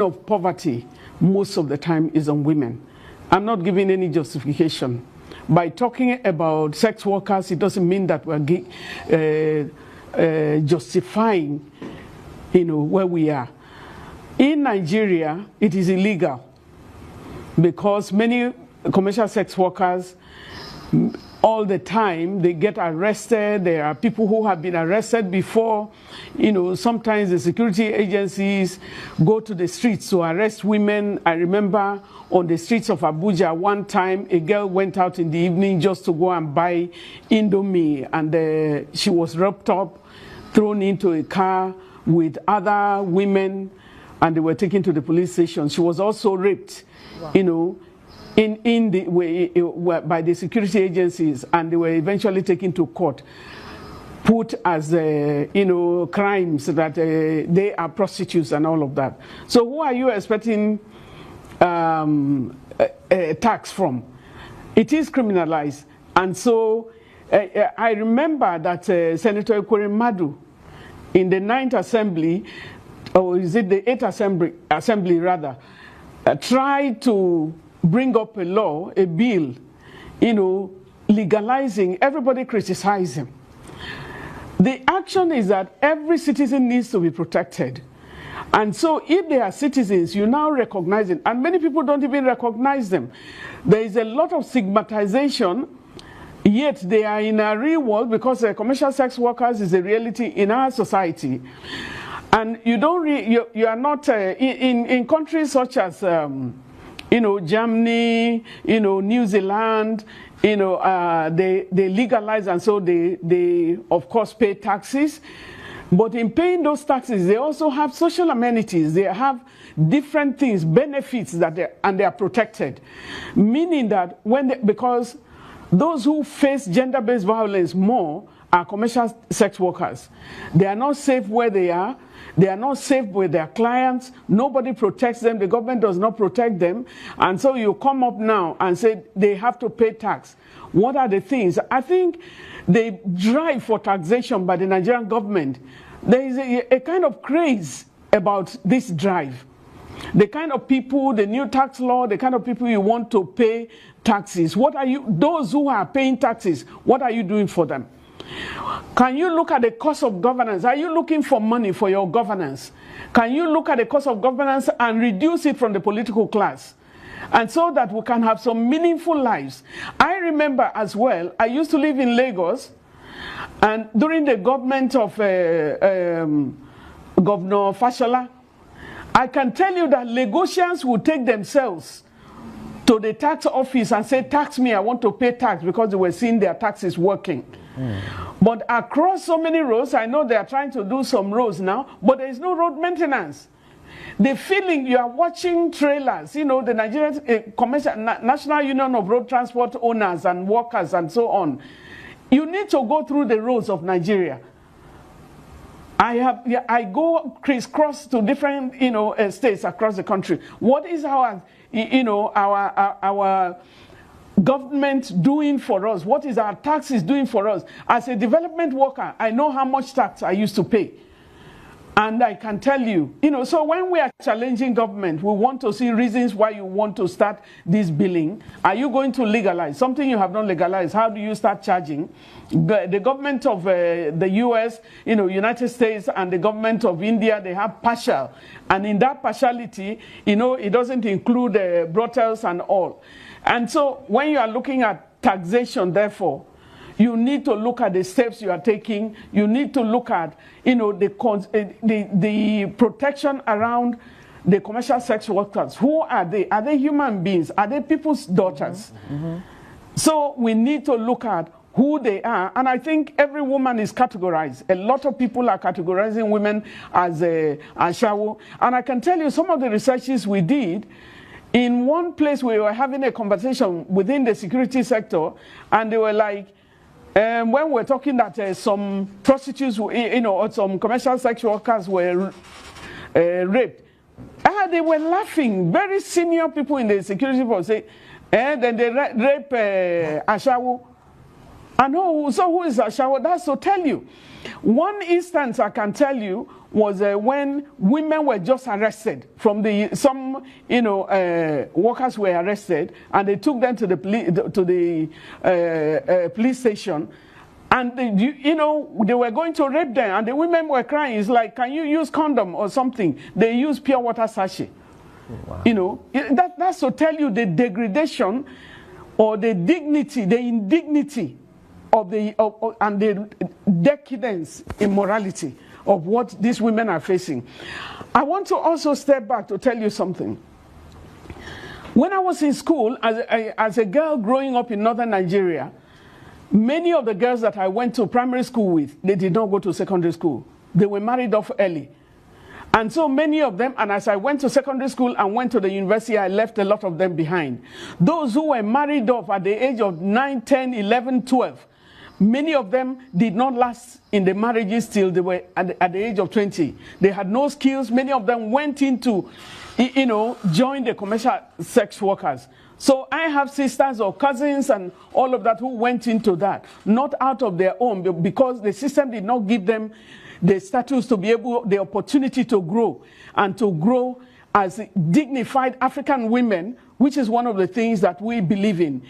of poverty most of the time is on women. I'm not giving any justification. By talking about sex workers, it doesn't mean that we're justifying, where we are. In Nigeria, it is illegal because many commercial sex workers, all the time, they get arrested. There are people who have been arrested before. Sometimes the security agencies go to the streets to arrest women. I remember on the streets of Abuja one time, a girl went out in the evening just to go and buy Indomie, and she was wrapped up, thrown into a car with other women, and they were taken to the police station. She was also raped, wow. In the way by the security agencies, and they were eventually taken to court, put as crimes that they are prostitutes and all of that. So who are you expecting a tax from? It is criminalized. And so I remember that Senator Madu in the 9th Assembly, or is it the 8th Assembly rather, tried to bring up a law, a bill, legalizing. Everybody criticized him. The action is that every citizen needs to be protected. And so if they are citizens, you now recognize it. And many people don't even recognize them. There is a lot of stigmatization, yet they are in a real world, because commercial sex workers is a reality in our society. And you don't you are not in countries such as Germany, New Zealand, they legalize, and so they of course pay taxes. But in paying those taxes, they also have social amenities. They have different things, benefits and they are protected. Meaning that because those who face gender-based violence more are commercial sex workers. They are not safe where they are. They are not safe with their clients. Nobody protects them. The government does not protect them. And so you come up now and say they have to pay tax. What are the things? I think the drive for taxation by the Nigerian government, there is a kind of craze about this drive. The kind of people, the new tax law, the kind of people you want to pay taxes. What are you, those who are paying taxes, what are you doing for them? Can you look at the cost of governance? Are you looking for money for your governance? Can you look at the cost of governance and reduce it from the political class? And so that we can have some meaningful lives. I remember as well, I used to live in Lagos, and during the government of Governor Fashola, I can tell you that Lagosians would take themselves to the tax office and say, tax me, I want to pay tax, because they were seeing their taxes working. But across so many roads, I know they are trying to do some roads now, but there is no road maintenance. The feeling you are watching trailers, the Nigerian National Union of Road Transport Owners and Workers and so on. You need to go through the roads of Nigeria. I go crisscross to different states across the country. What is our government doing for us? What is our taxes doing for us? As a development worker, I know how much tax I used to pay. And I can tell you, so when we are challenging government, we want to see reasons why you want to start this billing. Are you going to legalize something you have not legalized? How do you start charging? The government of the US, United States, and the government of India, they have partial. And in that partiality, it doesn't include brothels and all. And so when you are looking at taxation, therefore, you need to look at the steps you are taking. You need to look at, the protection around the commercial sex workers. Who are they? Are they human beings? Are they people's daughters? So we need to look at who they are. And I think every woman is categorized. A lot of people are categorizing women as Ashawo. And I can tell you some of the researches we did. In one place we were having a conversation within the security sector, and they were like, when we're talking that some prostitutes, or some commercial sex workers were raped, they were laughing. Very senior people in the security force say, then they rape Ashawo. And so who is Ashawo? That's to tell you. One instance I can tell you was when women were just arrested from some workers were arrested, and they took them to the police station, and they were going to rape them, and the women were crying. It's like, can you use condom or something? They use pure water sachet. Wow. That's to tell you the degradation or the dignity, the indignity of and the decadence in morality of what these women are facing. I want to also step back to tell you something. When I was in school, as a girl growing up in northern Nigeria, many of the girls that I went to primary school with, they did not go to secondary school. They were married off early. And so many of them, and as I went to secondary school and went to the university, I left a lot of them behind. Those who were married off at the age of 9, 10, 11, 12, many of them did not last in the marriages till they were at the age of 20. They had no skills. Many of them went into, join the commercial sex workers. So I have sisters or cousins and all of that who went into that, not out of their own, because the system did not give them the status to be able, the opportunity to grow, and to grow as dignified African women, which is one of the things that we believe in,